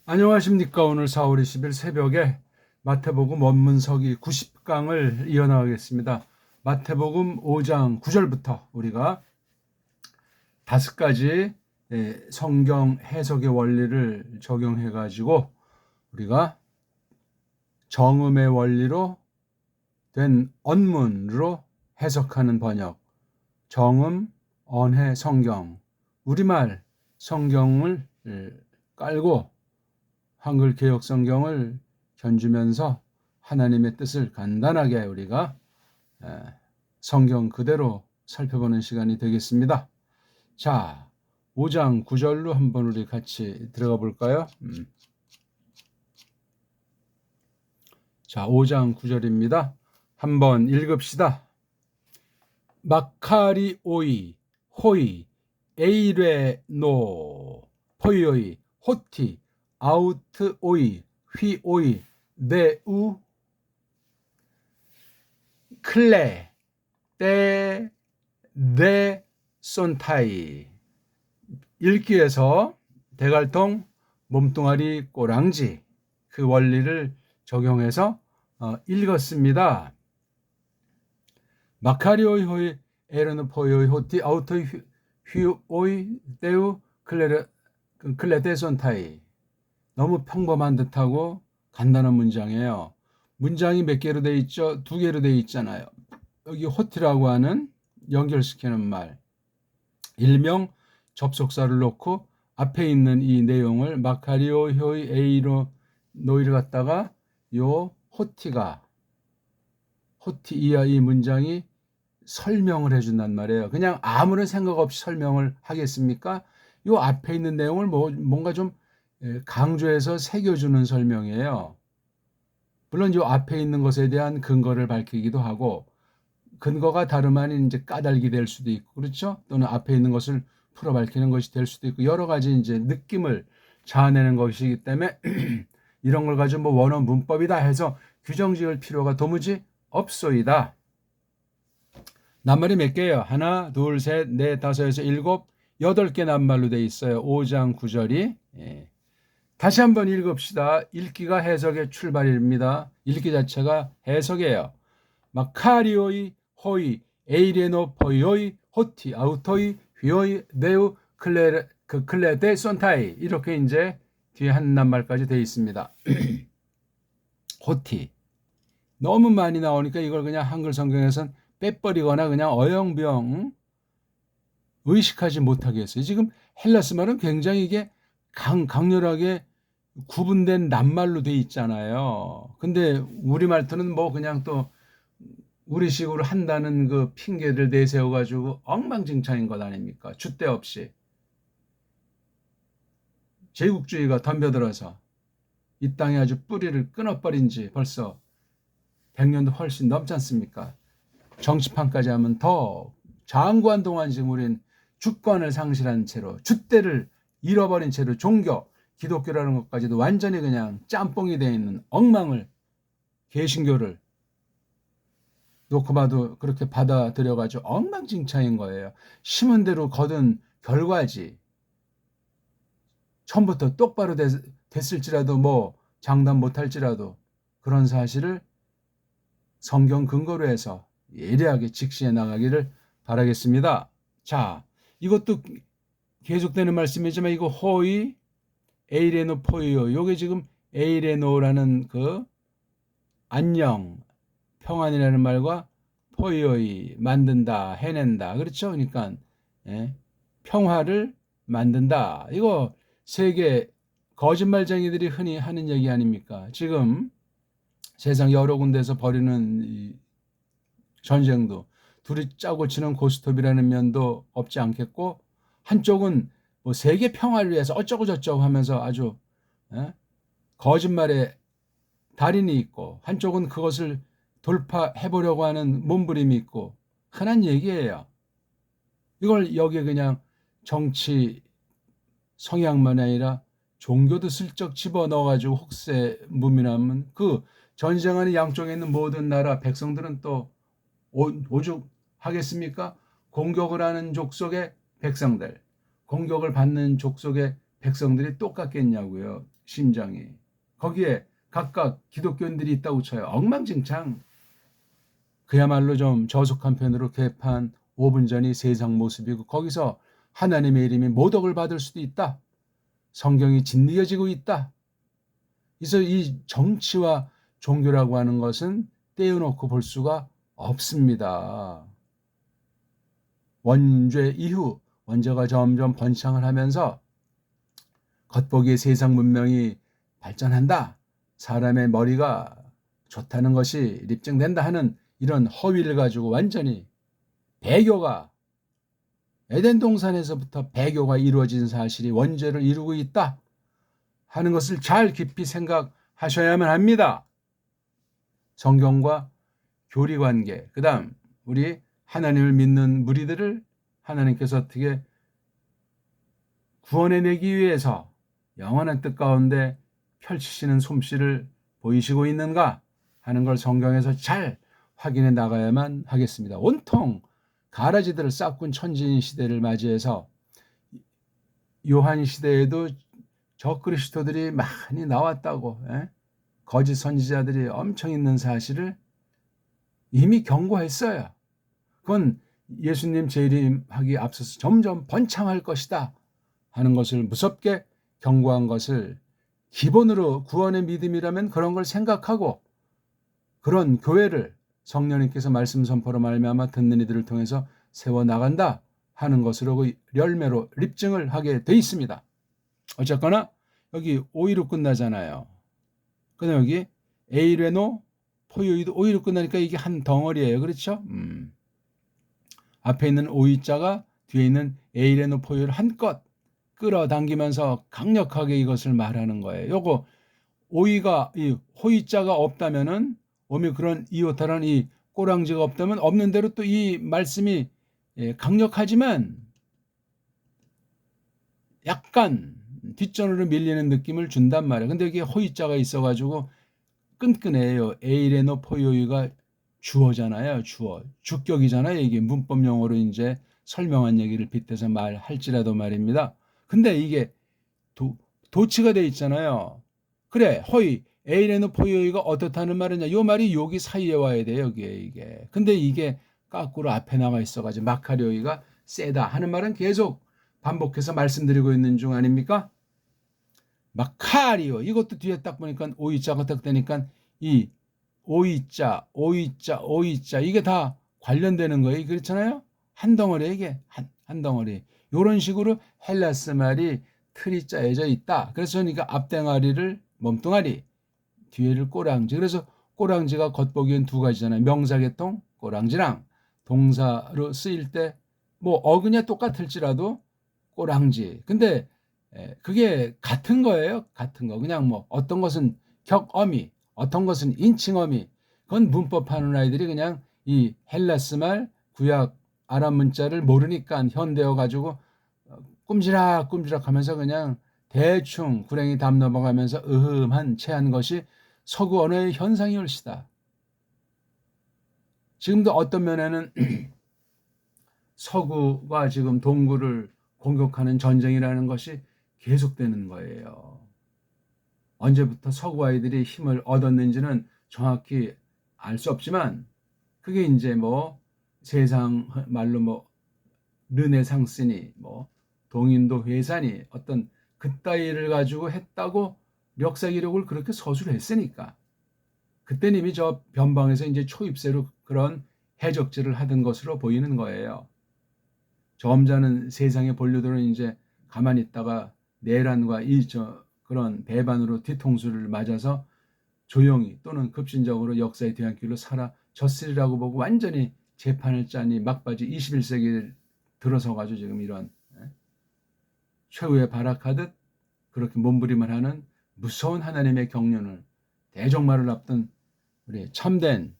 안녕하십니까. 오늘 4월 20일 새벽에 마태복음 원문서기 90강을 이어나가겠습니다. 마태복음 5장 9절부터 우리가 5가지 성경 해석의 원리를 적용해 가지고 우리가 정음의 원리로 된 언문으로 해석하는 번역, 정음, 언해, 성경, 우리말 성경을 깔고 한글 개역 성경을 견주면서 하나님의 뜻을 간단하게 우리가 성경 그대로 살펴보는 시간이 되겠습니다. 자, 5장 9절로 한번 우리 같이 들어가 볼까요? 자, 5장 9절입니다. 한번 읽읍시다. 마카리오이, 호이, 에이레노, 포이오이, 호티, 아우트오이, 휘오이, 네우, 클레, 떼, 네, 손타이. 읽기에서 대갈통, 몸뚱아리, 꼬랑지 그 원리를 적용해서 읽었습니다. 마카리오이, 호이, 에르노, 포이오이, 호티, 아우토이, 휘오이, 네우, 클레, 떼, 손타이. 너무 평범한 듯하고 간단한 문장이에요. 문장이 몇 개로 돼 있죠? 2개로 돼 있잖아요. 여기 호티라고 하는 연결시키는 말, 일명 접속사를 놓고 앞에 있는 이 내용을 마카리오 효이 에이로 노이를 갖다가 요 호티 이하 이 문장이 설명을 해준단 말이에요. 그냥 아무런 생각 없이 설명을 하겠습니까? 요 앞에 있는 내용을 뭔가 좀 강조해서 새겨주는 설명이에요. 물론 요 앞에 있는 것에 대한 근거를 밝히기도 하고, 근거가 다름 아닌 이제 까닭이 될 수도 있고, 그렇죠? 또는 앞에 있는 것을 풀어 밝히는 것이 될 수도 있고, 여러 가지 이제 느낌을 자아내는 것이기 때문에 이런 걸 가지고 뭐 원어 문법이다 해서 규정 지을 필요가 도무지 없소이다. 낱말이 몇 개예요? 하나, 둘, 셋, 넷, 다섯에서 일곱, 8개 낱말로 돼 있어요. 5장 9절이. 다시 한번 읽읍시다. 읽기가 해석의 출발입니다. 읽기 자체가 해석이에요. 마카리오이, 호이, 에이레노, 포이오이, 호티, 아우토이, 휘오이, 네우, 클레데, 손타이. 이렇게 이제 뒤에 한 낱말까지 되어 있습니다. 호티. 너무 많이 나오니까 이걸 그냥 한글 성경에선 빼버리거나 그냥 어영부영 의식하지 못하게 했어요. 지금 헬라스 말은 굉장히 이게 강렬하게 구분된 낱말로 돼 있잖아요. 근데 우리 말투는 뭐 그냥 또 우리식으로 한다는 그 핑계를 내세워 가지고 엉망진창인 것 아닙니까? 줏대 없이 제국주의가 덤벼들어서 이 땅에 아주 뿌리를 끊어버린 지 벌써 100년도 훨씬 넘지 않습니까? 정치판까지 하면 더 장구한 동안 지금 우린 주권을 상실한 채로 줏대를 잃어버린 채로 종교, 기독교라는 것까지도 완전히 그냥 짬뽕이 되어 있는 엉망을, 개신교를 놓고 봐도 그렇게 받아들여가지고 엉망진창인 거예요. 심은 대로 거둔 결과지. 처음부터 똑바로 됐을지라도 뭐 장담 못할지라도 그런 사실을 성경 근거로 해서 예리하게 직시해 나가기를 바라겠습니다. 자, 이것도 계속되는 말씀이지만 이거 호의, 에이레노, 포이오. 요게 지금 에이레노라는 그 안녕, 평안이라는 말과 포이오이, 만든다, 해낸다. 그렇죠? 그러니까 평화를 만든다. 이거 세계 거짓말쟁이들이 흔히 하는 얘기 아닙니까? 지금 세상 여러 군데서 벌이는 이 전쟁도 둘이 짜고 치는 고스톱이라는 면도 없지 않겠고, 한쪽은 뭐 세계 평화를 위해서 어쩌고 저쩌고 하면서 아주 거짓말에 달인이 있고, 한쪽은 그것을 돌파해 보려고 하는 몸부림이 있고, 흔한 얘기예요. 이걸 여기에 그냥 정치 성향만 아니라 종교도 슬쩍 집어넣어 가지고 혹세 무민하면 그 전쟁하는 양쪽에 있는 모든 나라 백성들은 또 오죽하겠습니까? 공격을 하는 족속의 백성들, 공격을 받는 족속의 백성들이 똑같겠냐고요. 심정이. 거기에 각각 기독교인들이 있다고 쳐요. 엉망진창. 그야말로 좀 저속한 편으로 개판 5분 전이 세상 모습이고 거기서 하나님의 이름이 모독을 받을 수도 있다. 성경이 짓이어지고 있다. 그래서 이 정치와 종교라고 하는 것은 떼어놓고 볼 수가 없습니다. 원죄 이후 원죄가 점점 번창을 하면서 겉보기에 세상 문명이 발전한다. 사람의 머리가 좋다는 것이 입증된다 하는 이런 허위를 가지고 완전히 배교가 에덴 동산에서부터 배교가 이루어진 사실이 원죄를 이루고 있다 하는 것을 잘 깊이 생각하셔야만 합니다. 성경과 교리관계, 그 다음 우리 하나님을 믿는 무리들을 하나님께서 어떻게 구원해내기 위해서 영원한 뜻 가운데 펼치시는 솜씨를 보이시고 있는가 하는 걸 성경에서 잘 확인해 나가야만 하겠습니다. 온통 가라지들을 싹군 천지인 시대를 맞이해서 요한 시대에도 적그리스도들이 많이 나왔다고, 거짓 선지자들이 엄청 있는 사실을 이미 경고했어요. 그건 예수님 재림하기 앞서서 점점 번창할 것이다 하는 것을 무섭게 경고한 것을 기본으로 구원의 믿음이라면 그런 걸 생각하고 그런 교회를 성령님께서 말씀 선포로 말미암아 듣는 이들을 통해서 세워나간다 하는 것으로 그 열매로 입증을 하게 돼 있습니다. 어쨌거나 여기 오이로 끝나잖아요. 그다음 여기 에이레노 포유이도 오이로 끝나니까 이게 한 덩어리예요. 그렇죠? 앞에 있는 오이자가 뒤에 있는 에이레노 포유를 한껏 끌어당기면서 강력하게 이것을 말하는 거예요. 요거 오이가 이 호이자가 없다면은 오미크론 이오타라는 이 꼬랑지가 없다면 없는 대로 또 이 말씀이 강력하지만 약간 뒷전으로 밀리는 느낌을 준단 말이에요. 근데 여기 호이자가 있어가지고 끈끈해요. 에이레노 포요이가 주어잖아요. 주어. 주격이잖아요. 이게 문법 용어로 이제 설명한 얘기를 빗대서 말할지라도 말입니다. 근데 이게 도치가 돼 있잖아요. 그래, 허이, 에이레노 포요이가 어떻다는 말이냐. 요 말이 여기 사이에 와야 돼요, 여기에 이게. 근데 이게 까꾸로 앞에 나와 있어가지고 마카리오이가 세다 하는 말은 계속 반복해서 말씀드리고 있는 중 아닙니까? 마카리오, 이것도 뒤에 딱 보니까 오이자가 딱 되니까 이 오이자, 이게 다 관련되는 거예요. 그렇잖아요? 한 덩어리, 이게 한 덩어리. 이런 식으로 헬라스 말이 틀이 짜여져 있다. 그래서 그러니까 앞댕아리를 몸뚱아리, 뒤에를 꼬랑지. 그래서 꼬랑지가 겉보기엔 두 가지잖아요. 명사계통 꼬랑지랑 동사로 쓰일 때 뭐 어근이 똑같을지라도 꼬랑지. 근데 그게 같은 거예요. 같은 거. 그냥 뭐 어떤 것은 격어미, 어떤 것은 인칭어미. 그건 문법하는 아이들이 그냥 이 헬라스 말 구약 아랍 문자를 모르니까 현대어 가지고 꼼지락꼼지락 하면서 그냥 대충 구랭이 담 넘어가면서 으흠한 채한 것이 서구 언어의 현상이 올시다. 지금도 어떤 면에는 서구가 지금 동구를 공격하는 전쟁이라는 것이 계속되는 거예요. 언제부터 서구 아이들이 힘을 얻었는지는 정확히 알 수 없지만 그게 이제 뭐 세상 말로 뭐 르네상스니 뭐 동인도 회산이 어떤 그따위를 가지고 했다고 역사 기록을 그렇게 서술을 했으니까 그때는 이미 저 변방에서 이제 초입세로 그런 해적질을 하던 것으로 보이는 거예요. 점잖은 세상의 본류들은 이제 가만히 있다가 내란과 그런 배반으로 뒤통수를 맞아서 조용히 또는 급진적으로 역사의 뒤안길로 사라졌으리라고 보고 완전히 재판을 짜니 막바지 21세기를 들어서가지고 지금 이런 최후에 발악하듯 그렇게 몸부림을 하는 무서운 하나님의 경륜을 대종말을 앞둔 우리 참된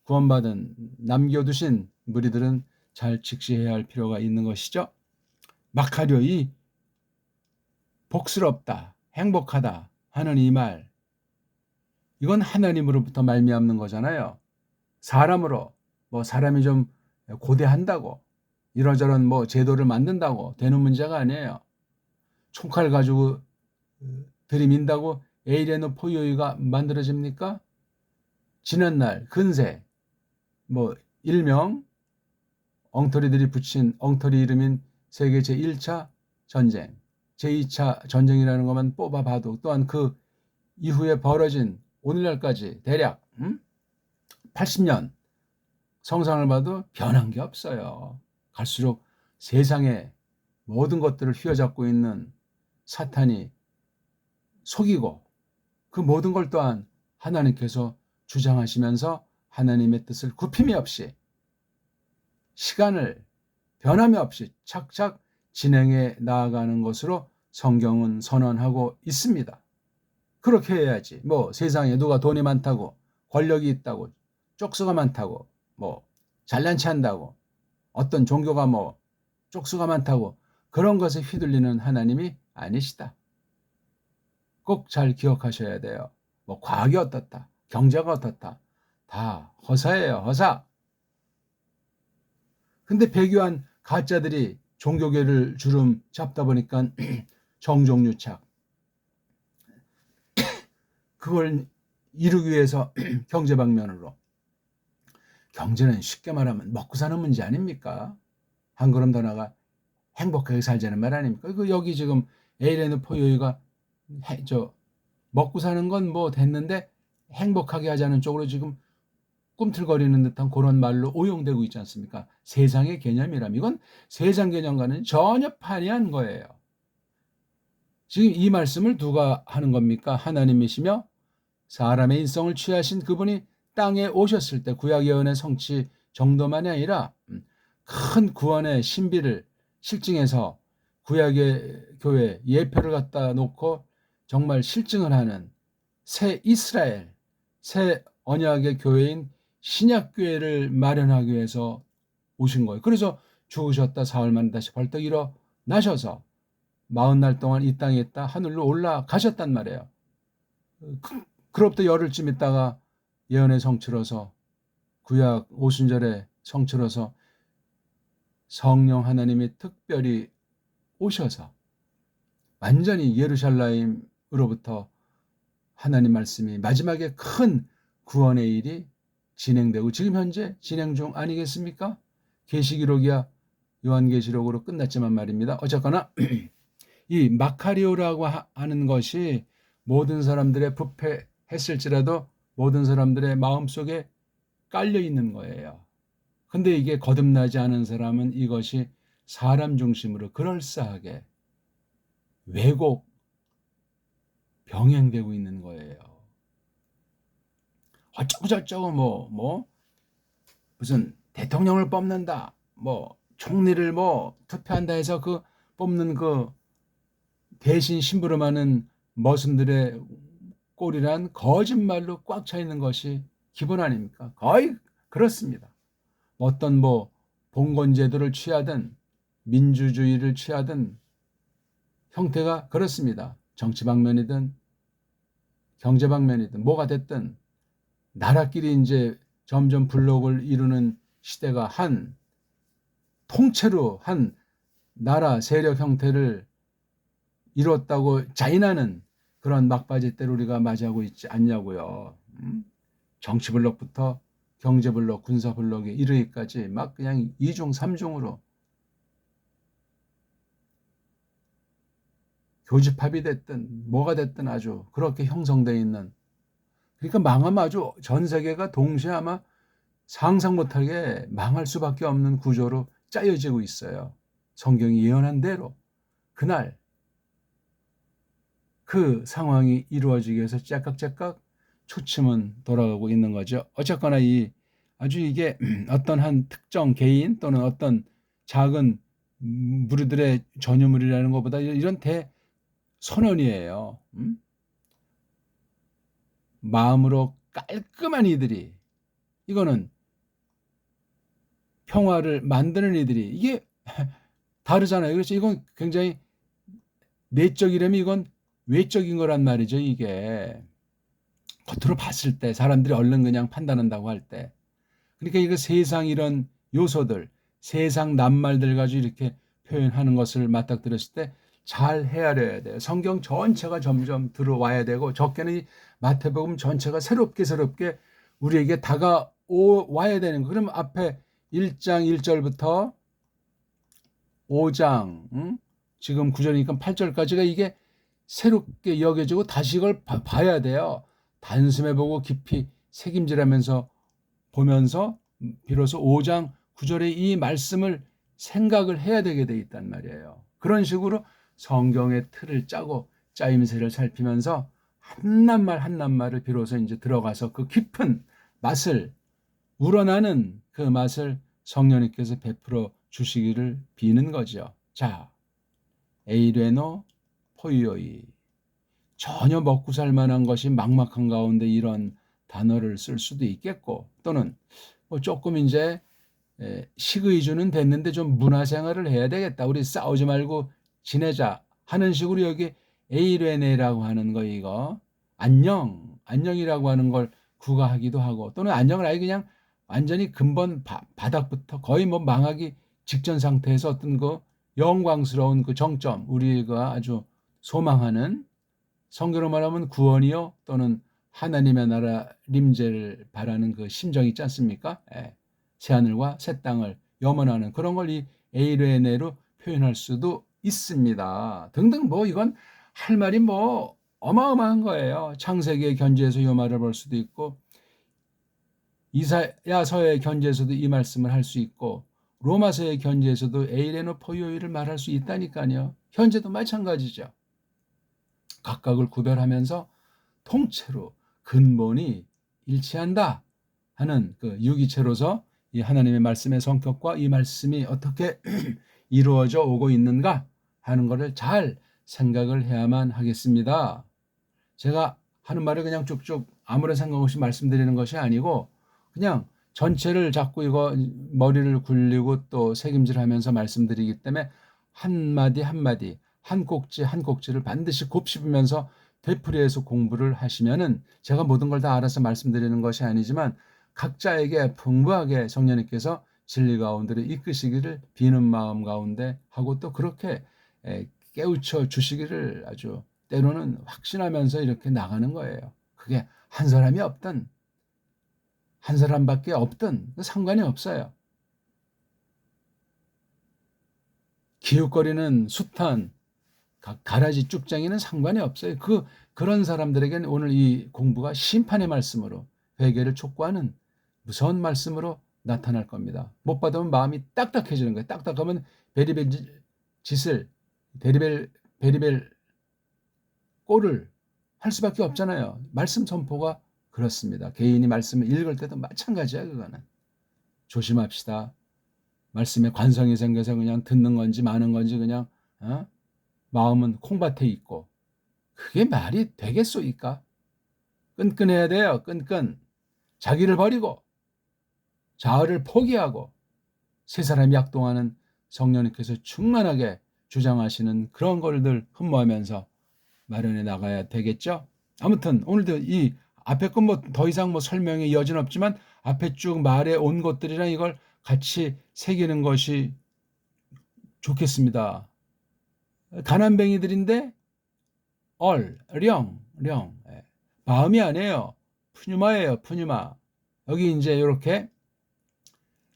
구원받은 남겨두신 무리들은 잘 직시해야 할 필요가 있는 것이죠. 마카리오이 복스럽다, 행복하다 하는 이 말, 이건 하나님으로부터 말미암는 거잖아요. 사람으로 뭐 사람이 좀 고대한다고 이러저런 뭐 제도를 만든다고 되는 문제가 아니에요. 총칼 가지고 들이민다고 에이레노 포요이가 만들어집니까? 지난날 근세 뭐 일명 엉터리들이 붙인 엉터리 이름인 세계 제1차 전쟁, 제2차 전쟁이라는 것만 뽑아봐도 또한 그 이후에 벌어진 오늘날까지 대략 80년 성상을 봐도 변한 게 없어요. 갈수록 세상의 모든 것들을 휘어잡고 있는 사탄이 속이고 그 모든 걸 또한 하나님께서 주장하시면서 하나님의 뜻을 굽힘이 없이 시간을 변함이 없이 착착 진행해 나아가는 것으로 성경은 선언하고 있습니다. 그렇게 해야지. 뭐 세상에 누가 돈이 많다고 권력이 있다고 쪽수가 많다고 뭐 잘난 체 한다고 어떤 종교가 뭐 쪽수가 많다고 그런 것에 휘둘리는 하나님이 아니시다. 꼭 잘 기억하셔야 돼요. 뭐 과학이 어떻다, 경제가 어떻다, 다 허사예요, 허사. 근데 배교한 가짜들이 종교계를 주름 잡다 보니까 정종유착 그걸 이루기 위해서 경제 방면으로 경제는 쉽게 말하면 먹고 사는 문제 아닙니까? 한 걸음 더 나가 행복하게 살자는 말 아닙니까? 그 여기 지금 에이레노 포요이가 먹고 사는 건 뭐 됐는데 행복하게 하자는 쪽으로 지금 꿈틀거리는 듯한 그런 말로 오용되고 있지 않습니까? 세상의 개념이라면 이건 세상 개념과는 전혀 판이한 거예요. 지금 이 말씀을 누가 하는 겁니까? 하나님이시며 사람의 인성을 취하신 그분이 땅에 오셨을 때 구약 예언의 성취 정도만이 아니라 큰 구원의 신비를 실증해서 구약의 교회 예표를 갖다 놓고 정말 실증을 하는 새 이스라엘, 새 언약의 교회인 신약교회를 마련하기 위해서 오신 거예요. 그래서 죽으셨다 사흘 만에 다시 벌떡 일어나셔서 40날 동안 이 땅에 있다 하늘로 올라가셨단 말이에요. 그로부터 열흘쯤 있다가 예언의 성취로서 구약 오순절에 성취로서 성령 하나님이 특별히 오셔서 완전히 예루살렘으로부터 하나님 말씀이 마지막에 큰 구원의 일이 진행되고 지금 현재 진행 중 아니겠습니까? 계시기록이야 요한계시록으로 끝났지만 말입니다. 어쨌거나 이 마카리오라고 하는 것이 모든 사람들의 부패했을지라도 모든 사람들의 마음속에 깔려 있는 거예요. 근데 이게 거듭나지 않은 사람은 이것이 사람 중심으로 그럴싸하게 왜곡 병행되고 있는 거예요. 어쩌고 저쩌고 뭐 무슨 대통령을 뽑는다, 뭐 총리를 뭐 투표한다 해서 그 뽑는 그 대신 심부름하는 머슴들의 꼴이란 거짓말로 꽉 차 있는 것이 기본 아닙니까? 거의 그렇습니다. 어떤 뭐 봉건제도를 취하든 민주주의를 취하든 형태가 그렇습니다. 정치 방면이든 경제 방면이든 뭐가 됐든 나라끼리 이제 점점 블록을 이루는 시대가 한 통째로 한 나라 세력 형태를 이뤘다고 자인하는 그런 막바지 때를 우리가 맞이하고 있지 않냐고요. 정치 블록부터 경제 블록, 군사 블록에 이르기까지 막 그냥 2중, 3중으로 교집합이 됐든 뭐가 됐든 아주 그렇게 형성되어 있는 그러니까 망하면 아주 전 세계가 동시에 아마 상상 못하게 망할 수밖에 없는 구조로 짜여지고 있어요. 성경이 예언한 대로 그날 그 상황이 이루어지기 위해서 째깍째깍 초침은 돌아가고 있는 거죠. 어쨌거나 이 아주 이게 어떤 한 특정 개인 또는 어떤 작은 무리들의 전유물이라는 것보다 이런 대선언이에요. 마음으로 깔끔한 이들이 이거는 평화를 만드는 이들이 이게 다르잖아요. 그렇죠? 이건 굉장히 내적이라면 이건 외적인 거란 말이죠. 이게 겉으로 봤을 때 사람들이 얼른 그냥 판단한다고 할 때 그러니까 이거 세상 이런 요소들 세상 낱말들 가지고 이렇게 표현하는 것을 맞닥뜨렸을 때 잘 헤아려야 돼요. 성경 전체가 점점 들어와야 되고 적게는 이 마태복음 전체가 새롭게 우리에게 다가와야 되는 거. 그럼 앞에 1장 1절부터 5장 지금 9절이니까 8절까지가 이게 새롭게 여겨지고 다시 이걸 봐야 돼요. 단숨에 보고 깊이 새김질하면서 보면서 비로소 5장 9절의 이 말씀을 생각을 해야 되게 돼 있단 말이에요. 그런 식으로 성경의 틀을 짜고 짜임새를 살피면서 한 낱말 한 낱말을 비로소 이제 들어가서 그 깊은 맛을 우러나는 그 맛을 성령님께서 베풀어 주시기를 비는 거죠. 자, 에이레노 포이오이. 전혀 먹고 살 만한 것이 막막한 가운데 이런 단어를 쓸 수도 있겠고, 또는 뭐 조금 이제 식의주는 됐는데 좀 문화생활을 해야 되겠다. 우리 싸우지 말고 지내자 하는 식으로 여기 에이레네라고 하는 거, 이거 안녕이라고 하는 걸 구가하기도 하고, 또는 안녕을 아예 그냥 완전히 근본 바닥부터 거의 뭐 망하기 직전 상태에서 어떤 그 영광스러운 그 정점, 우리가 아주 소망하는, 성경으로 말하면 구원이요 또는 하나님의 나라 림제를 바라는 그 심정이 있지 않습니까? 새하늘과 새 땅을 염원하는 그런 걸 이 에이레네로 표현할 수도 있습니다. 등등, 뭐 이건 할 말이 뭐 어마어마한 거예요. 창세기의 견지에서 이 말을 볼 수도 있고, 이사야서의 견지에서도 이 말씀을 할 수 있고, 로마서의 견지에서도 에이레노 포이오이를 말할 수 있다니까요. 현재도 마찬가지죠. 각각을 구별하면서 통째로 근본이 일치한다 하는 그 유기체로서 이 하나님의 말씀의 성격과 이 말씀이 어떻게 이루어져 오고 있는가 하는 것을 잘 생각을 해야만 하겠습니다. 제가 하는 말을 그냥 쭉쭉 아무런 생각 없이 말씀드리는 것이 아니고, 그냥 전체를 자꾸 이거 머리를 굴리고 또 새김질하면서 말씀드리기 때문에 한마디 한마디, 한 꼭지 한 꼭지를 반드시 곱씹으면서 되풀이해서 공부를 하시면은, 제가 모든 걸 다 알아서 말씀드리는 것이 아니지만 각자에게 풍부하게 성령님께서 진리 가운데를 이끄시기를 비는 마음 가운데 하고, 또 그렇게 깨우쳐 주시기를 아주 때로는 확신하면서 이렇게 나가는 거예요. 그게 한 사람이 없든 한 사람밖에 없든 상관이 없어요. 기웃거리는 숱한 가라지 쭉쟁이는 상관이 없어요. 그런 사람들에게는 오늘 이 공부가 심판의 말씀으로, 회개를 촉구하는 무서운 말씀으로 나타날 겁니다. 못 받으면 마음이 딱딱해지는 거예요. 딱딱하면 베리벨 짓을, 베리벨 꼴을 할 수밖에 없잖아요. 말씀 선포가 그렇습니다. 개인이 말씀을 읽을 때도 마찬가지야. 그거는 조심합시다. 말씀에 관성이 생겨서 그냥 듣는 건지 마는 건지 그냥 마음은 콩밭에 있고, 그게 말이 되겠소이까? 끈끈해야 돼요. 끈끈. 자기를 버리고 자아를 포기하고 세 사람이 약동하는 성령님께서 충만하게 주장하시는 그런 걸 늘 흠모하면서 마련해 나가야 되겠죠. 아무튼 오늘도 이 앞에 건 뭐 더 이상 뭐 설명의 여지는 없지만 앞에 쭉 말해 온 것들이랑 이걸 같이 새기는 것이 좋겠습니다. 가난뱅이들인데 령. 마음이 아니에요. 푸뉴마예요. 푸뉴마. 여기 이제 이렇게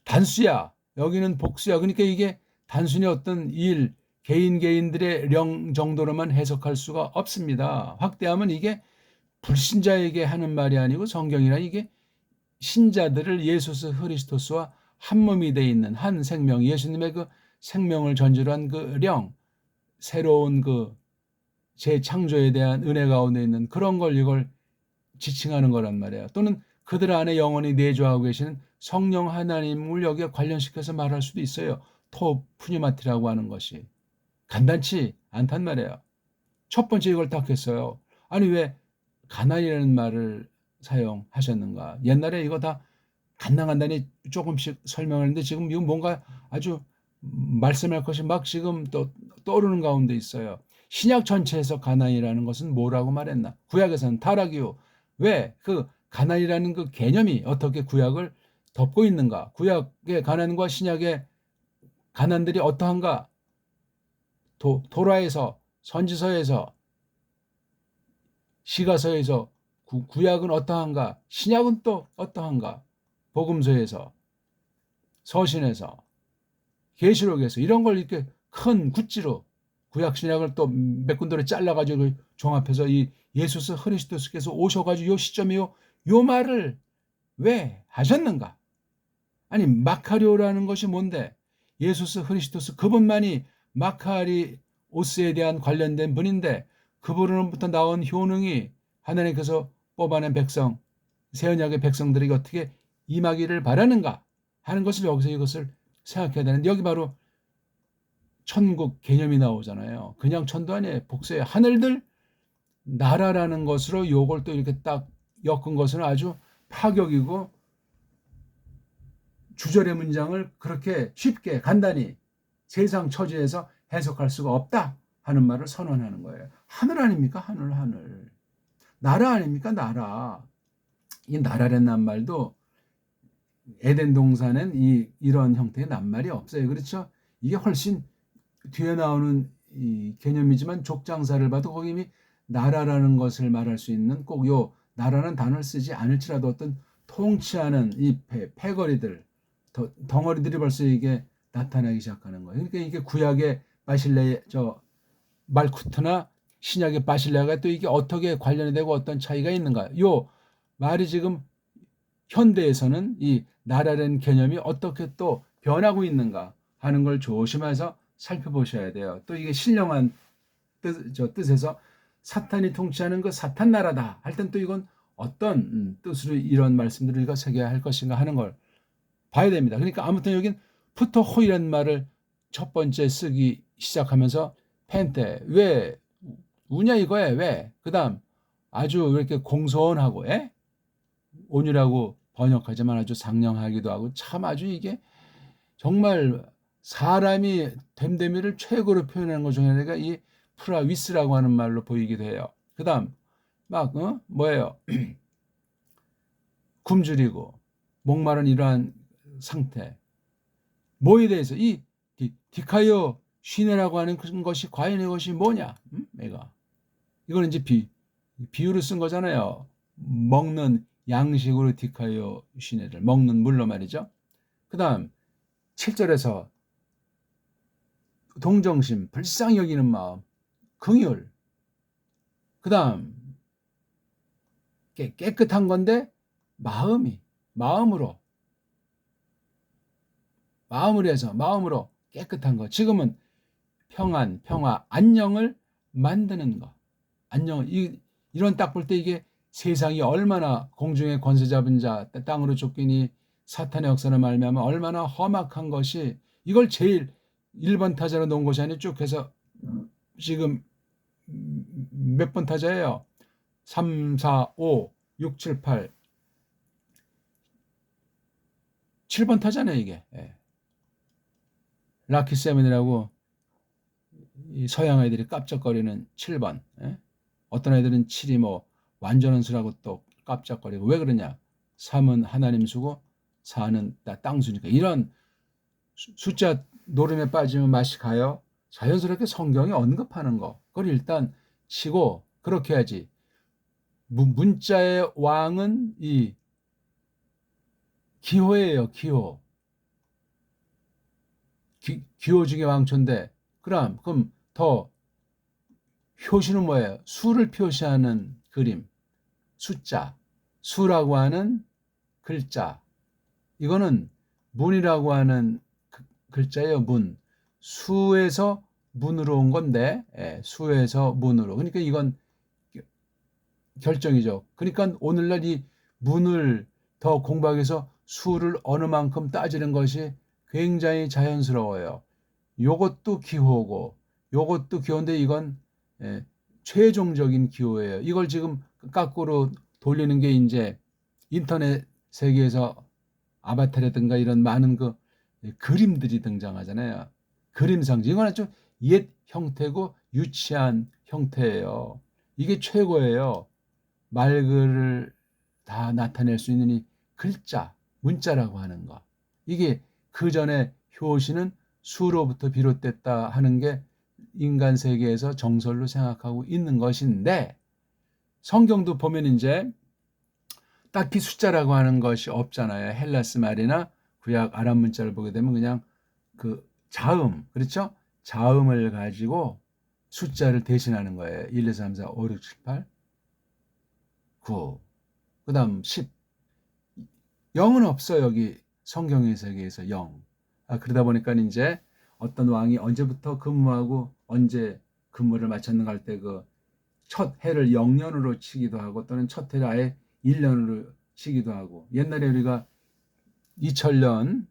단수야. 여기는 복수야. 그러니까 이게 단순히 어떤 일, 개인들의 령 정도로만 해석할 수가 없습니다. 확대하면 이게 불신자에게 하는 말이 아니고, 성경이란 이게 신자들을 예수 그리스도와 한 몸이 돼 있는 한 생명, 예수님의 그 생명을 전제로 한 그 령, 새로운 그 재창조에 대한 은혜 가운데 있는 그런 걸 이걸 지칭하는 거란 말이에요. 또는 그들 안에 영원히 내주하고 계시는 성령 하나님을 여기에 관련시켜서 말할 수도 있어요. 푸뉴마티라고 하는 것이 간단치 않단 말이에요. 첫 번째 이걸 딱 했어요. 아니 왜 가난이라는 말을 사용하셨는가? 옛날에 이거 다 간당간단히 조금씩 설명하는데 지금 이거 뭔가 아주 말씀할 것이 막 지금 또 떠오르는 가운데 있어요. 신약 전체에서 가난이라는 것은 뭐라고 말했나? 구약에서는 타락이요. 왜 그 가난이라는 그 개념이 어떻게 구약을 덮고 있는가? 구약의 가난과 신약의 가난들이 어떠한가? 도라에서, 선지서에서, 시가서에서 구약은 어떠한가, 신약은 또 어떠한가, 복음서에서, 서신에서, 계시록에서 이런 걸 이렇게 큰 구찌로 구약 신약을 또 몇 군데로 잘라가지고 종합해서 이 예수스 그리스도께서 오셔가지고 요 시점에 요 말을 왜 하셨는가? 아니 마카리오라는 것이 뭔데? 예수스 그리스도스 그분만이 마카리오스에 대한 관련된 분인데 그분으로부터 나온 효능이 하나님께서 뽑아낸 백성, 새 언약의 백성들에게 어떻게 임하기를 바라는가 하는 것을 여기서 이것을 생각해야 되는데 여기 바로 천국 개념이 나오잖아요. 그냥 천도 아니에요. 복수의 하늘들 나라라는 것으로 요걸 또 이렇게 딱 엮은 것은 아주 파격이고 주절의 문장을 그렇게 쉽게 간단히 세상 처지에서 해석할 수가 없다 하는 말을 선언하는 거예요. 하늘 아닙니까? 하늘. 나라 아닙니까? 나라. 이 나라라는 말도 에덴 동산엔 이런 형태의 낱말이 없어요. 그렇죠? 이게 훨씬 뒤에 나오는 이 개념이지만 족장사를 봐도 거기 이미 나라라는 것을 말할 수 있는 꼭 요 나라는 단어를 쓰지 않을지라도 어떤 통치하는 이 패거리들, 덩어리들이 벌써 이게 나타나기 시작하는 거예요. 그러니까 이게 구약의 바실레, 말쿠트나 신약의 바실레가 또 이게 어떻게 관련이 되고 어떤 차이가 있는가. 요 말이 지금 현대에서는 이 나라라는 개념이 어떻게 또 변하고 있는가 하는 걸 조심해서 살펴보셔야 돼요. 또 이게 신령한 뜻에서 사탄이 통치하는 그 사탄 나라다 할 땐 또 이건 어떤 뜻으로 이런 말씀들을 우리가 새겨야 할 것인가 하는 걸 봐야 됩니다. 그러니까 아무튼 여긴 푸토호이라는 말을 첫 번째 쓰기 시작하면서 펜테 왜 우냐 이거야 왜? 그다음 아주 이렇게 공손하고 온유라고 번역하지만 아주 상냥하기도 하고 참 아주 이게 정말 사람이 됨됨이를 최고로 표현하는 것 중에 하나가 이 프라위스라고 하는 말로 보이기도 해요. 그 다음 막 뭐예요? 굶주리고 목마른 이러한 상태 뭐에 대해서 이 디카이오 시네라고 하는 것이 과연 이것이 뭐냐? 내가 이거는 이제 비유를 쓴 거잖아요. 먹는 양식으로 디카이오 시네를 먹는 물로 말이죠. 그 다음 7절에서 동정심, 불쌍히 여기는 마음, 긍휼. 그 다음 깨끗한 건데 마음으로 해서 마음으로 깨끗한 거. 지금은 평안, 평화, 안녕을 만드는 거. 안녕. 이런 딱 볼 때 이게 세상이 얼마나 공중의 권세 잡은 자, 땅으로 쫓기니 사탄의 역사를 말미암아 얼마나 험악한 것이 이걸 제일 1번 타자로 놓은 것이 아니라 쭉 해서 지금 몇 번 타자예요? 3, 4, 5, 6, 7, 8 7번 타자네 이게. 라키 세븐이라고 서양 아이들이 깜짝거리는 7번. 어떤 아이들은 7이 뭐 완전한 수라고 또 깜짝거리고 왜 그러냐? 3은 하나님 수고 4는 땅 수니까 이런 숫자 노름에 빠지면 맛이 가요. 자연스럽게 성경이 언급하는 거 그걸 일단 치고 그렇게 해야지. 문자의 왕은 이 기호예요. 기호 중에 왕초인데 그럼 더 표시는 뭐예요? 수를 표시하는 그림 숫자 수라고 하는 글자 이거는 문이라고 하는 글자예요. 문 수에서 문으로 온 건데 수에서 문으로 그러니까 이건 결정이죠. 그러니까 오늘날 이 문을 더 공부하기 위해서 수를 어느 만큼 따지는 것이 굉장히 자연스러워요. 요것도 기호고 요것도 기호인데 이건 최종적인 기호예요. 이걸 지금 거꾸로 돌리는 게 이제 인터넷 세계에서 아바타라든가 이런 많은 그 그림들이 등장하잖아요. 그림 상징. 이건 아주 옛 형태고 유치한 형태예요. 이게 최고예요. 말글을 다 나타낼 수 있는 이 글자, 문자라고 하는 거. 이게 그 전에 효시는 수로부터 비롯됐다 하는 게 인간 세계에서 정설로 생각하고 있는 것인데, 성경도 보면 이제 딱히 숫자라고 하는 것이 없잖아요. 헬라스 말이나 구약 아람 문자를 보게 되면 그냥 그 자음, 그렇죠? 자음을 가지고 숫자를 대신하는 거예요. 1, 2, 3, 4, 5, 6, 7, 8, 9, 그 다음 10. 0은 없어, 여기 성경의 세계에서 0. 그러다 보니까 이제 어떤 왕이 언제부터 근무하고 언제 근무를 마쳤는가 할 때 그 첫 해를 0년으로 치기도 하고 또는 첫 해를 아예 1년으로 치기도 하고, 옛날에 우리가 2000년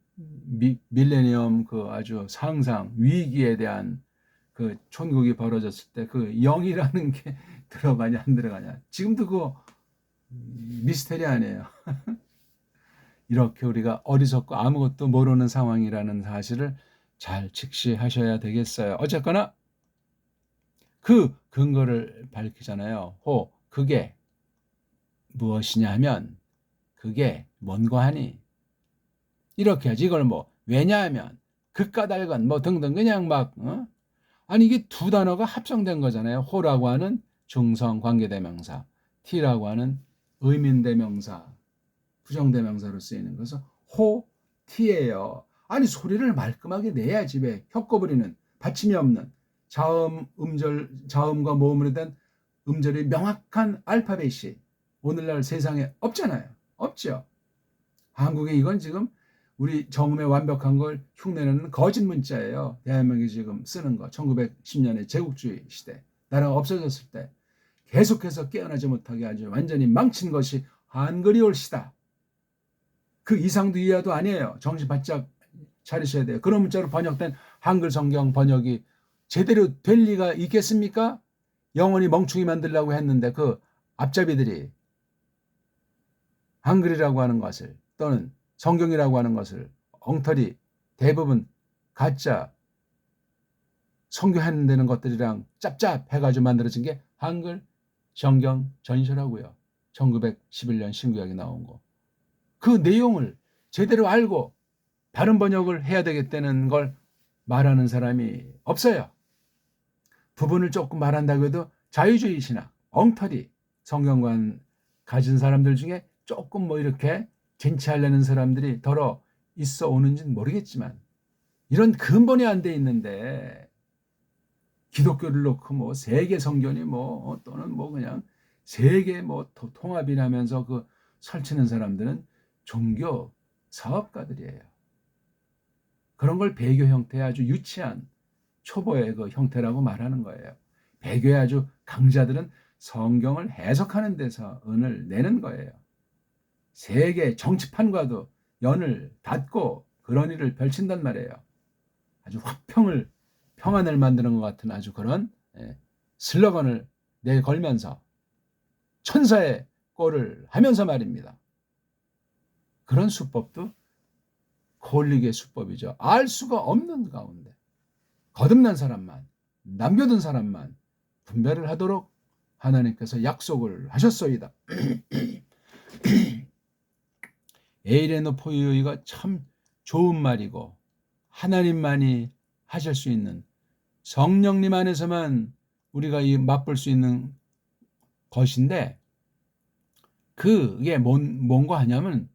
밀레니엄 그 아주 상상 위기에 대한 그 촌국이 벌어졌을 때 그 0이라는 게 들어가냐 안 들어가냐 지금도 그거 미스테리 아니에요. 이렇게 우리가 어리석고 아무것도 모르는 상황이라는 사실을 잘 직시하셔야 되겠어요. 어쨌거나 그 근거를 밝히잖아요. 그게 무엇이냐 하면 그게 뭔고 하니 이렇게 하지. 이걸 뭐 왜냐하면 극과 달건 뭐 등등 그냥 막 아니 이게 두 단어가 합성된 거잖아요. 호라고 하는 중성 관계대명사, 티라고 하는 의민대명사, 부정대명사로 쓰이는 것은 호, 티예요. 아니 소리를 말끔하게 내야지 왜 혀꼬부리는 받침이 없는 자음, 음절, 자음과 모음으로 된 음절이 명확한 알파벳이 오늘날 세상에 없잖아요. 없죠. 한국에 이건 지금 우리 정음에 완벽한 걸 흉내내는 거짓 문자예요. 대한민국이 지금 쓰는 거. 1910년에 제국주의 시대 나라가 없어졌을 때 계속해서 깨어나지 못하게 아주 완전히 망친 것이 한글이 옳시다. 그 이상도 이하도 아니에요. 정신 바짝 차리셔야 돼요. 그런 문자로 번역된 한글 성경 번역이 제대로 될 리가 있겠습니까? 영원히 멍충이 만들려고 했는데 그 앞잡이들이 한글이라고 하는 것을 또는 성경이라고 하는 것을 엉터리 대부분 가짜 성교하는 것들이랑 짭짭 해가지고 만들어진 게 한글 성경 전서라고요. 1911년 신구약에 나온 거. 그 내용을 제대로 알고 바른 번역을 해야 되겠다는 걸 말하는 사람이 없어요. 부분을 조금 말한다고 해도 자유주의 신학, 엉터리 성경관 가진 사람들 중에 조금 뭐 이렇게 쟁취하려는 사람들이 더러 있어 오는지는 모르겠지만 이런 근본이 안 돼 있는데 기독교를 놓고 뭐 세계 성견이 뭐 또는 뭐 그냥 세계 뭐 통합이라면서 그 설치는 사람들은 종교 사업가들이에요. 그런 걸 배교 형태의 아주 유치한 초보의 그 형태라고 말하는 거예요. 배교의 아주 강자들은 성경을 해석하는 데서 은을 내는 거예요. 세계 정치판과도 연을 닫고 그런 일을 펼친단 말이에요. 아주 평안을 만드는 것 같은 아주 그런 슬로건을 내걸면서 천사의 꼴을 하면서 말입니다. 그런 수법도 콜릭의 수법이죠. 알 수가 없는 가운데 거듭난 사람만, 남겨둔 사람만 분별을 하도록 하나님께서 약속을 하셨소이다. 에이레노 포이오이가 참 좋은 말이고 하나님만이 하실 수 있는 성령님 안에서만 우리가 맛볼 수 있는 것인데 그게 뭔가 하냐면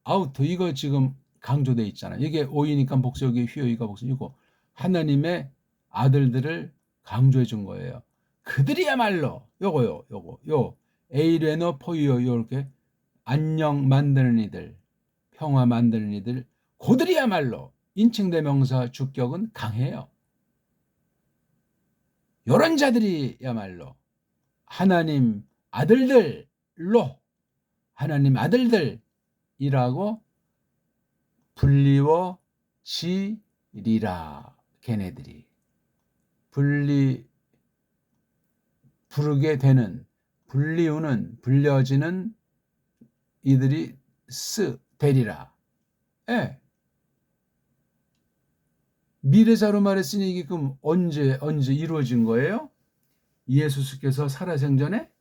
아우토 이거 지금 강조돼 있잖아요. 이게 오이니까 복수 여기 휘오이가 복수이고 하나님의 아들들을 강조해 준 거예요. 그들이야말로 요거 에이레노 포이오 이렇게 안녕 만드는 이들 평화 만드는 이들 그들이야말로 인칭대명사 주격은 강해요. 이런 자들이야말로 하나님 아들들로 하나님 아들들이라고 불리워지리라. 걔네들이 부르게 되는 불려지는 이들이 되리라. 예. 미래사로 말했으니 이게 그럼 언제 이루어진 거예요? 예수께서 살아생전에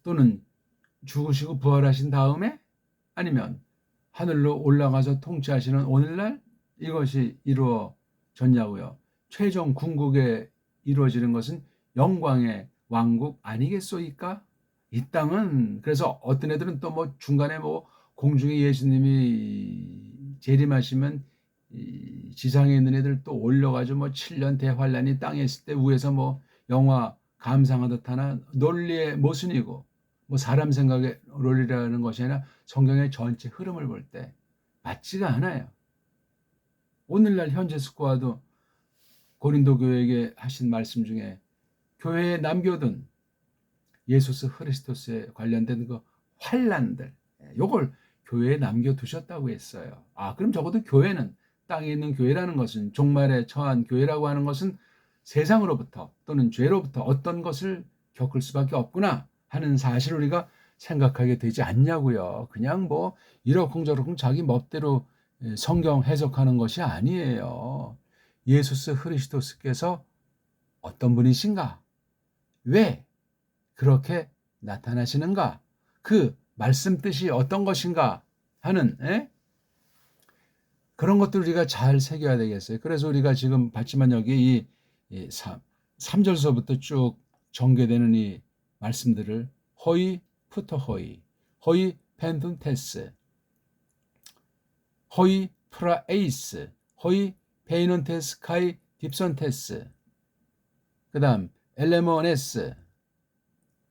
또는 죽으시고 부활하신 다음에 아니면 하늘로 올라가서 통치하시는 오늘날 이것이 이루어졌냐고요. 최종 궁극에 이루어지는 것은 영광의 왕국 아니겠소이까? 이 땅은 그래서 어떤 애들은 또 뭐 중간에 뭐 공중에 예수님이 재림하시면 이 지상에 있는 애들 또 올려가지고 뭐 7년 대환란이 땅에 있을 때 위에서 뭐 영화 감상하듯 하나 논리의 모순이고 뭐 사람 생각의 논리라는 것이 아니라 성경의 전체 흐름을 볼 때 맞지가 않아요. 오늘날 현재 스코아도 고린도 교회에게 하신 말씀 중에 교회에 남겨둔 예수스 그리스도스에 관련된 그 환란들 요걸 교회에 남겨두셨다고 했어요. 그럼 적어도 교회는 땅에 있는 교회라는 것은 종말에 처한 교회라고 하는 것은 세상으로부터 또는 죄로부터 어떤 것을 겪을 수밖에 없구나 하는 사실을 우리가 생각하게 되지 않냐고요. 그냥 뭐 이러쿵저러쿵 자기 멋대로 성경 해석하는 것이 아니에요. 예수스 그리스도스께서 어떤 분이신가? 왜 그렇게 나타나시는가? 그 말씀 뜻이 어떤 것인가 하는 그런 것들 우리가 잘 새겨야 되겠어요. 그래서 우리가 지금 봤지만 여기 이 3절서부터 쭉 전개되는 이 말씀들을 허이 푸터허이, 허이 펜둔테스, 허이 프라에이스, 허이 페이논테스 카이 딥선테스, 그 다음 엘레모네스,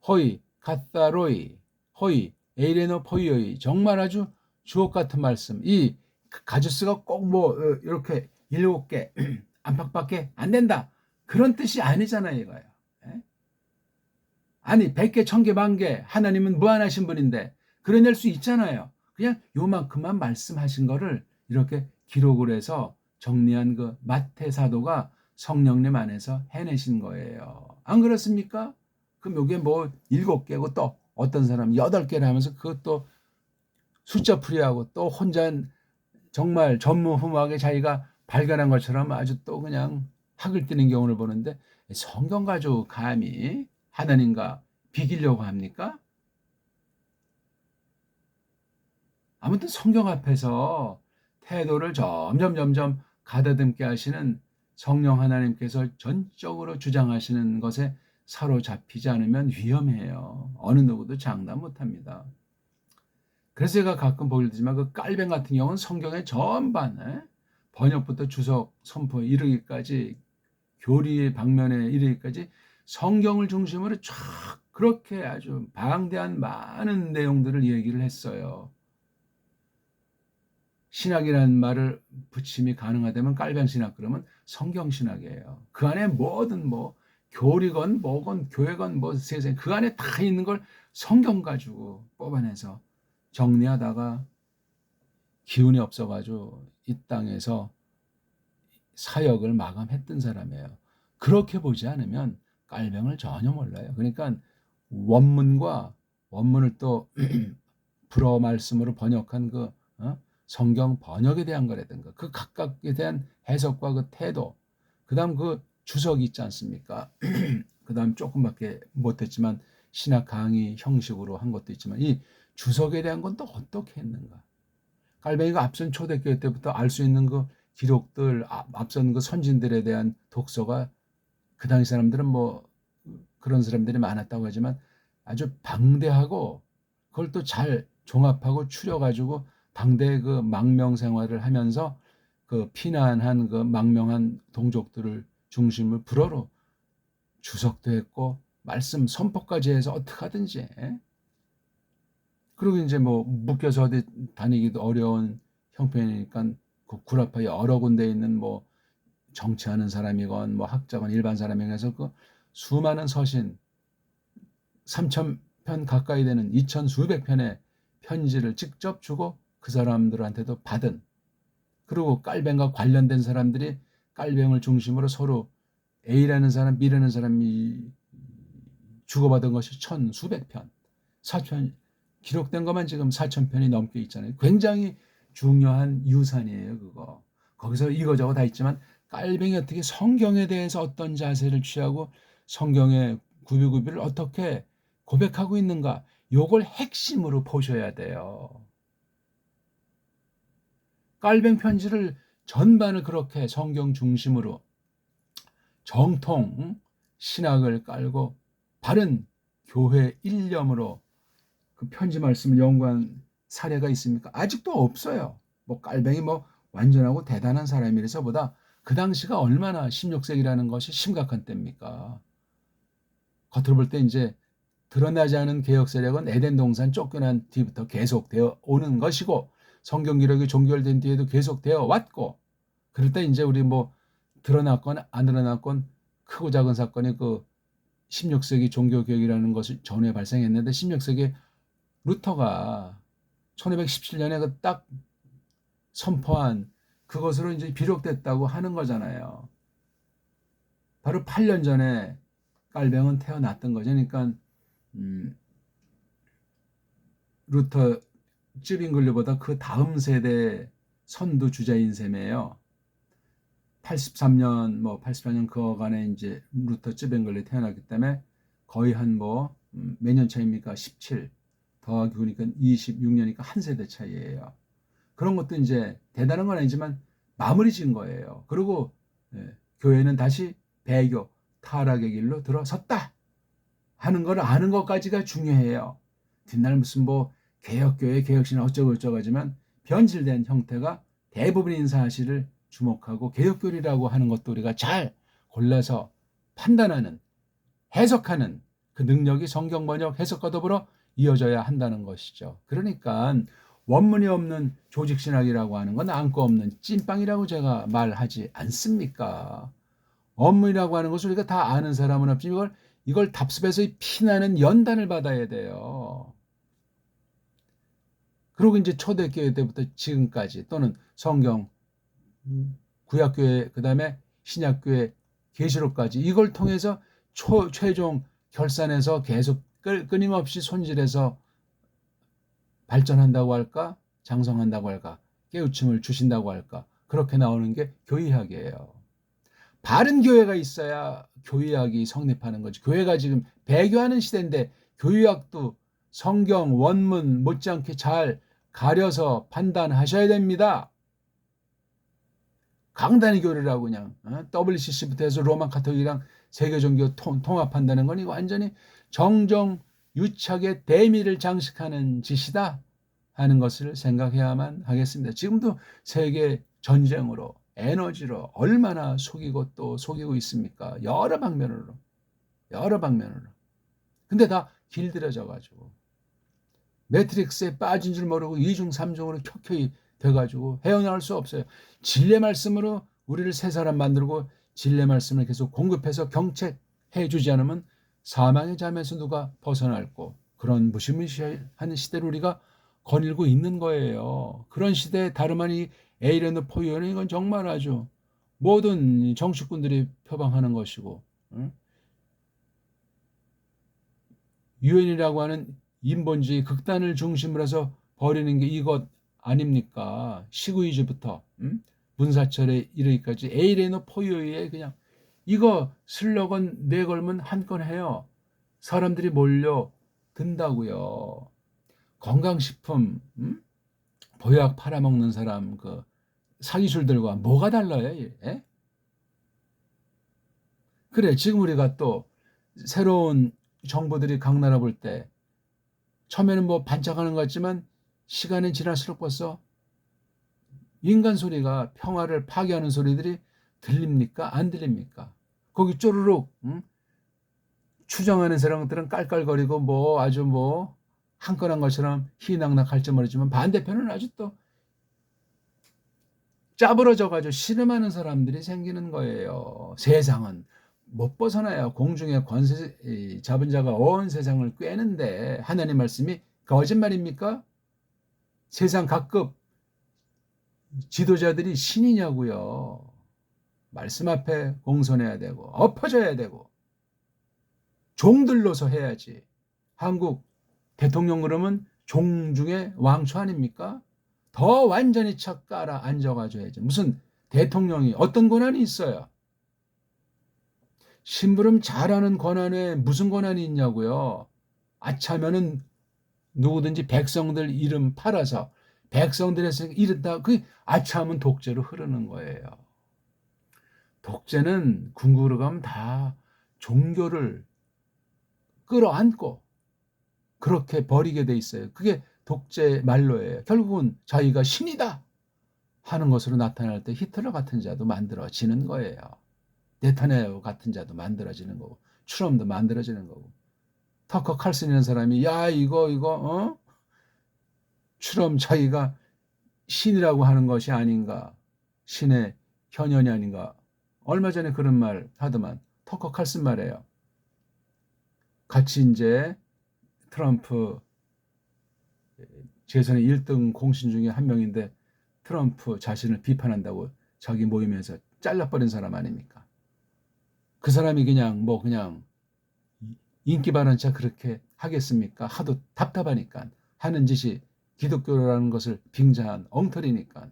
허이 카타로이, 허이 에이레노 포이어이. 정말 아주 주옥 같은 말씀. 이 가주스가 꼭 뭐 이렇게 7개 안팎밖에 안 된다 그런 뜻이 아니잖아요 이거요. 아니 100개 1000개 10,000개 하나님은 무한하신 분인데 그려낼 수 있잖아요. 그냥 요만큼만 말씀하신 거를 이렇게 기록을 해서 정리한 그 마태 사도가 성령님 안에서 해내신 거예요. 안 그렇습니까? 그럼 요게 뭐 7개고 또 어떤 사람 8개를 하면서 그것도 숫자 풀이하고 또 혼자 정말 전무후무하게 자기가 발견한 것처럼 아주 또 그냥 학을 띠는 경우를 보는데 성경 가지고 감히 하나님과 비기려고 합니까? 아무튼 성경 앞에서 태도를 점점 가다듬게 하시는 성령 하나님께서 전적으로 주장하시는 것에 사로잡히지 않으면 위험해요. 어느 누구도 장담 못합니다. 그래서 제가 가끔 보게 되지만 그 깔뱅 같은 경우는 성경의 전반 번역부터 주석 선포에 이르기까지 교리 방면에 이르기까지 성경을 중심으로 쫙 그렇게 아주 방대한 많은 내용들을 얘기를 했어요. 신학이라는 말을 붙임이 가능하다면 깔뱅신학 그러면 성경신학이에요. 그 안에 뭐든 뭐 교리건 뭐건 교회건 뭐 세상 그 안에 다 있는 걸 성경 가지고 뽑아내서 정리하다가 기운이 없어가지고 이 땅에서 사역을 마감했던 사람이에요. 그렇게 보지 않으면 깔병을 전혀 몰라요. 그러니까 원문을 또 불어 말씀으로 번역한 그 성경 번역에 대한 거라든가 그 각각에 대한 해석과 그 태도, 그다음 그 주석이 있지 않습니까? 그다음 조금밖에 못했지만 신학 강의 형식으로 한 것도 있지만 이 주석에 대한 건 또 어떻게 했는가? 깔뱅이가 앞선 초대교회 때부터 알 수 있는 그 기록들, 앞선 그 선진들에 대한 독서가 그 당시 사람들은 뭐 그런 사람들이 많았다고 하지만 아주 방대하고 그걸 또 잘 종합하고 추려가지고 당대의 그 망명 생활을 하면서 그 피난한 그 망명한 동족들을 중심을 불어로 주석도 했고 말씀 선포까지 해서 어떻게 하든지 그리고 이제 뭐 묶여서 어디 다니기도 어려운 형편이니까 그 구라파에 여러 군데 있는 뭐 정치하는 사람이건 뭐 학자건 일반 사람이 해서 그 수많은 서신 3,000편 가까이 되는 2천 수백 편의 편지를 직접 주고 그 사람들한테도 받은, 그리고 깔뱅과 관련된 사람들이 깔뱅을 중심으로 서로 A라는 사람, B라는 사람이 주고받은 것이 1,000수백 편, 4천 기록된 것만 지금 4,000편이 넘게 있잖아요. 굉장히 중요한 유산이에요, 그거. 거기서 이거저거 다 있지만 깔뱅이 어떻게 성경에 대해서 어떤 자세를 취하고 성경의 구비구비를 어떻게 고백하고 있는가, 요걸 핵심으로 보셔야 돼요. 깔뱅 편지를 전반을 그렇게 성경 중심으로 정통 신학을 깔고 바른 교회 일념으로 그 편지 말씀을 연구한 사례가 있습니까? 아직도 없어요. 뭐 깔뱅이 뭐 완전하고 대단한 사람이라서보다 그 당시가 얼마나 16세기라는 것이 심각한 때입니까? 겉으로 볼 때 이제 드러나지 않은 개혁 세력은 에덴 동산 쫓겨난 뒤부터 계속되어 오는 것이고 성경 기록이 종결된 뒤에도 계속되어 왔고 그럴 때 이제 우리 뭐 드러났건 안 드러났건 크고 작은 사건이 그 16세기 종교개혁이라는 것을 전후에 발생했는데 16세기 루터가 1517년에 그 딱 선포한 그것으로 이제 비롯됐다고 하는 거잖아요. 바로 8년 전에 깔뱅은 태어났던 거죠. 그러니까 루터 쯔빙글르보다 그 다음 세대 선두 주자인 셈이에요. 83년 뭐 84년 그어간에 이제 루터 쯔빙글르 태어났기 때문에 거의 한 뭐 몇 년 차입니까? 17 더하기 그러니까 26년이니까 한 세대 차이예요. 그런 것도 이제 대단한 건 아니지만 마무리 지은 거예요. 그리고 교회는 다시 배교 타락의 길로 들어섰다 하는 걸 아는 것까지가 중요해요. 뒷날 무슨 뭐 개혁교회 개혁신학 어쩌고 저쩌고 하지만 변질된 형태가 대부분인 사실을 주목하고 개혁교리라고 하는 것도 우리가 잘 골라서 판단하는 해석하는 그 능력이 성경 번역 해석과 더불어 이어져야 한다는 것이죠. 그러니까 원문이 없는 조직신학이라고 하는 건 안고 없는 찐빵이라고 제가 말하지 않습니까? 원문이라고 하는 것을 우리가 다 아는 사람은 없지만 이걸 답습해서 피나는 연단을 받아야 돼요. 그리고 이제 초대교회 때부터 지금까지 또는 성경 구약교회 그다음에 신약교회 계시록까지 이걸 통해서 최종 결산해서 계속 끊임없이 손질해서 발전한다고 할까? 장성한다고 할까? 깨우침을 주신다고 할까? 그렇게 나오는 게 교회학이에요. 바른 교회가 있어야 교회학이 성립하는 거지. 교회가 지금 배교하는 시대인데 교회학도 성경 원문 못지않게 잘 가려서 판단하셔야 됩니다. 강단의 교리라고 그냥 WCC부터 해서 로마 카톨릭이랑 세계 종교 통합한다는 건 이거 완전히 정정유착의 대미를 장식하는 짓이다 하는 것을 생각해야만 하겠습니다. 지금도 세계 전쟁으로 에너지로 얼마나 속이고 또 속이고 있습니까? 여러 방면으로. 근데 다 길들여져 가지고 매트릭스에 빠진 줄 모르고 2중 3중으로 켜켜이 돼가지고 헤어나올 수 없어요. 진리의 말씀으로 우리를 새 사람 만들고 진리의 말씀을 계속 공급해서 경책해 주지 않으면 사망의 잠에서 누가 벗어날고 그런 무시무시한 시대를 우리가 거닐고 있는 거예요. 그런 시대에 다름 아닌 에이레노 포유는 이건 정말 아주 모든 정치꾼들이 표방하는 것이고 유엔이라고 하는 인본주의 극단을 중심으로 해서 벌이는 게 이것 아닙니까? 시구이즈부터 문사철에 이르기까지 에이레노 포유에 그냥 이거 슬로건 내걸면 한 건 해요. 사람들이 몰려 든다고요. 건강식품 보약 팔아먹는 사람 그 사기술들과 뭐가 달라요? 예? 그래 지금 우리가 또 새로운 정보들이 강나라 볼 때 처음에는 뭐 반짝하는 것 같지만 시간이 지날수록 벌써 인간 소리가 평화를 파괴하는 소리들이 들립니까? 안 들립니까? 거기 쪼르륵 추정하는 사람들은 깔깔거리고 뭐 아주 뭐 한건한 것처럼 희낙낙 할지 모르지만 반대편은 아주 또 짜부러져가지고 씨름하는 사람들이 생기는 거예요. 세상은 못 벗어나요. 공중에 권세 잡은 자가 온 세상을 꿰는데 하나님 말씀이 거짓말입니까? 세상 각급 지도자들이 신이냐고요. 말씀 앞에 공손해야 되고 엎어져야 되고 종들로서 해야지. 한국 대통령 그러면 종 중에 왕초 아닙니까? 더 완전히 착 깔아 앉아가줘야지. 무슨 대통령이 어떤 권한이 있어요? 심부름 잘하는 권한에 무슨 권한이 있냐고요. 아차면은 누구든지 백성들 이름 팔아서 백성들에서 이른다. 그 아차하면 독재로 흐르는 거예요. 독재는 궁극으로 가면 다 종교를 끌어안고 그렇게 버리게 돼 있어요. 그게 독재 말로예요. 결국은 자기가 신이다 하는 것으로 나타날 때 히틀러 같은 자도 만들어지는 거예요. 네타냐후 같은 자도 만들어지는 거고, 트럼도 만들어지는 거고. 터커 칼슨이라는 사람이 야 이거 트럼 자기가 신이라고 하는 것이 아닌가, 신의 현현이 아닌가. 얼마 전에 그런 말 하더만. 터커 칼슨 말이에요. 같이 이제 트럼프 재선의 1등 공신 중에 한 명인데 트럼프 자신을 비판한다고 자기 모임에서 잘라버린 사람 아닙니까? 그 사람이 그냥 인기 발언차 그렇게 하겠습니까? 하도 답답하니까 하는 짓이 기독교라는 것을 빙자한 엉터리니까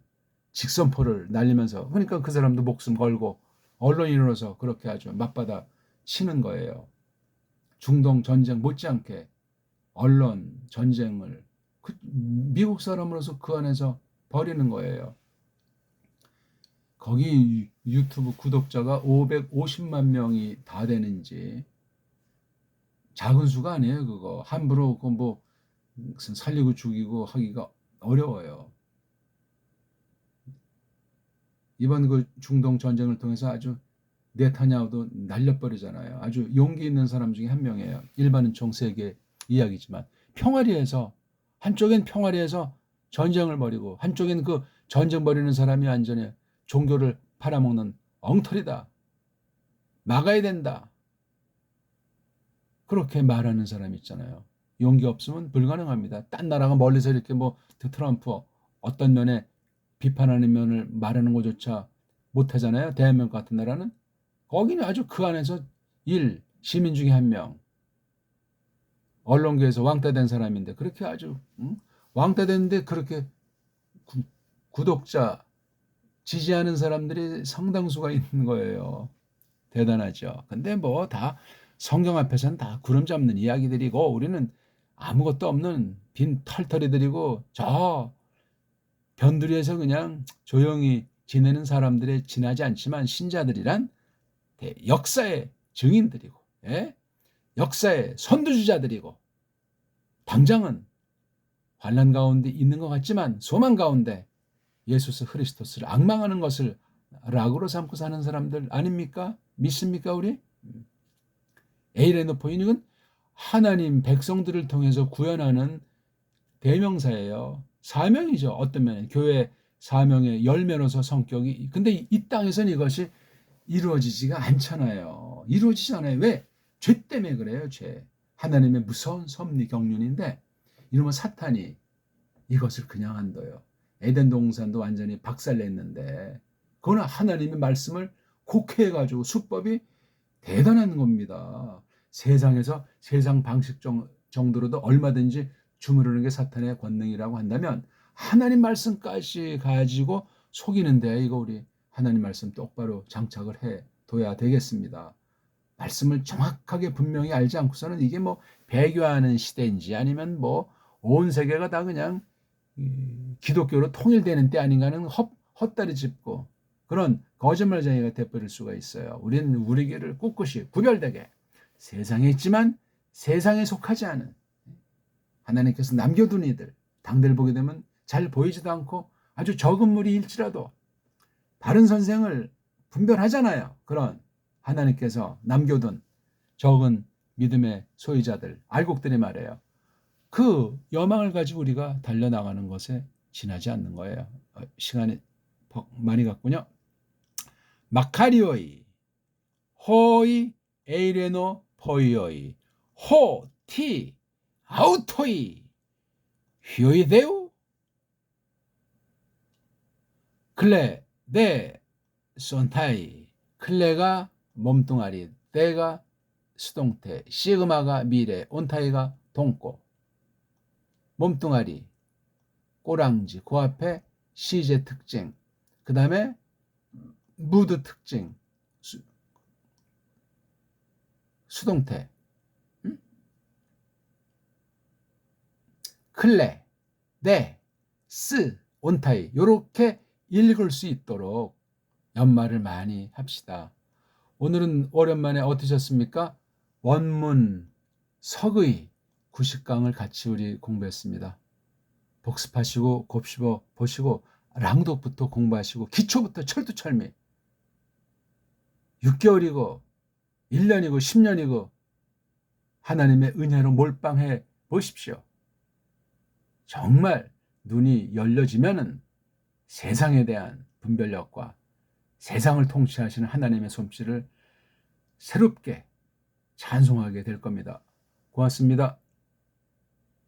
직선포를 날리면서, 그러니까 그 사람도 목숨 걸고 언론인으로서 그렇게 아주 맞받아 치는 거예요. 중동 전쟁 못지않게 언론 전쟁을 미국 사람으로서 그 안에서 벌이는 거예요. 거기 유튜브 구독자가 550만 명이 다 되는지 작은 수가 아니에요. 그거 함부로 뭐 살리고 죽이고 하기가 어려워요. 이번 그 중동 전쟁을 통해서 아주 네타냐후도 날려버리잖아요. 아주 용기 있는 사람 중에 한 명이에요. 일반은 정세계 이야기지만 평화리에서, 한쪽엔 평화리에서 전쟁을 벌이고 한쪽엔 그 전쟁 벌이는 사람이 완전히 종교를 팔아먹는 엉터리다, 막아야 된다, 그렇게 말하는 사람 있잖아요. 용기 없으면 불가능합니다. 딴 나라가 멀리서 이렇게 뭐 트럼프 어떤 면에 비판하는 면을 말하는 것조차 못하잖아요. 대한민국 같은 나라는. 거기는 아주 그 안에서 시민 중에 한 명, 언론계에서 왕따 된 사람인데 그렇게 아주 왕따 됐는데 그렇게 구독자 지지하는 사람들이 상당수가 있는 거예요. 대단하죠. 근데 뭐 다 성경 앞에서는 다 구름 잡는 이야기들이고 우리는 아무것도 없는 빈 털털이들이고 저 변두리에서 그냥 조용히 지내는 사람들에 지나지 않지만 신자들이란 역사의 증인들이고, 예? 역사의 선두주자들이고, 당장은 환난 가운데 있는 것 같지만 소망 가운데 예수 그리스도를 앙망하는 것을 락으로 삼고 사는 사람들 아닙니까? 믿습니까 우리? 에이레노포인은 하나님 백성들을 통해서 구현하는 대명사예요. 사명이죠. 어떤 면에 교회 사명의 열매로서 성격이. 근데 이 땅에서는 이것이 이루어지지가 않잖아요. 이루어지지 않아요. 왜? 죄 때문에 그래요. 죄. 하나님의 무서운 섭리 경륜인데 이러면 사탄이 이것을 그냥 한다요. 에덴 동산도 완전히 박살냈는데 그거는 하나님의 말씀을 곡해해가지고 수법이 대단한 겁니다. 세상에서 세상 방식 정도로도 얼마든지 주무르는 게 사탄의 권능이라고 한다면 하나님 말씀까지 가지고 속이는데 이거 우리 하나님 말씀 똑바로 장착을 해 둬야 되겠습니다. 말씀을 정확하게 분명히 알지 않고서는 이게 뭐 배교하는 시대인지 아니면 뭐 온 세계가 다 그냥 기독교로 통일되는 때 아닌가는 헛다리 짚고 그런 거짓말쟁이가 돼버릴 수가 있어요. 우리는 우리 길을 꿋꿋이 구별되게 세상에 있지만 세상에 속하지 않은 하나님께서 남겨둔 이들, 당대를 보게 되면 잘 보이지도 않고 아주 적은 무리일지라도 바른 선생을 분별하잖아요. 그런 하나님께서 남겨둔 적은 믿음의 소유자들, 알곡들이 말이에요. 그 여망을 가지고 우리가 달려나가는 것에 지나지 않는 거예요. 시간이 많이 갔군요. 마카리오이, 호이, 에이레노, 포이오이, 호, 티, 아우토이, 휘오이데우, 클레, 네, 손타이, 클레가 몸뚱아리, 데가 수동태, 시그마가 미래, 온타이가 동고, 몸뚱아리, 꼬랑지, 그 앞에 시제 특징, 그 다음에 무드 특징, 수동태, 클레, 네, 스, 온타이, 요렇게 읽을 수 있도록 연말을 많이 합시다. 오늘은 오랜만에 어떠셨습니까? 원문, 석의, 구식강을 같이 우리 공부했습니다. 복습하시고 곱씹어 보시고 랑독부터 공부하시고 기초부터 철두철미. 6개월이고 1년이고 10년이고 하나님의 은혜로 몰빵해 보십시오. 정말 눈이 열려지면은 세상에 대한 분별력과 세상을 통치하시는 하나님의 솜씨를 새롭게 찬송하게 될 겁니다. 고맙습니다.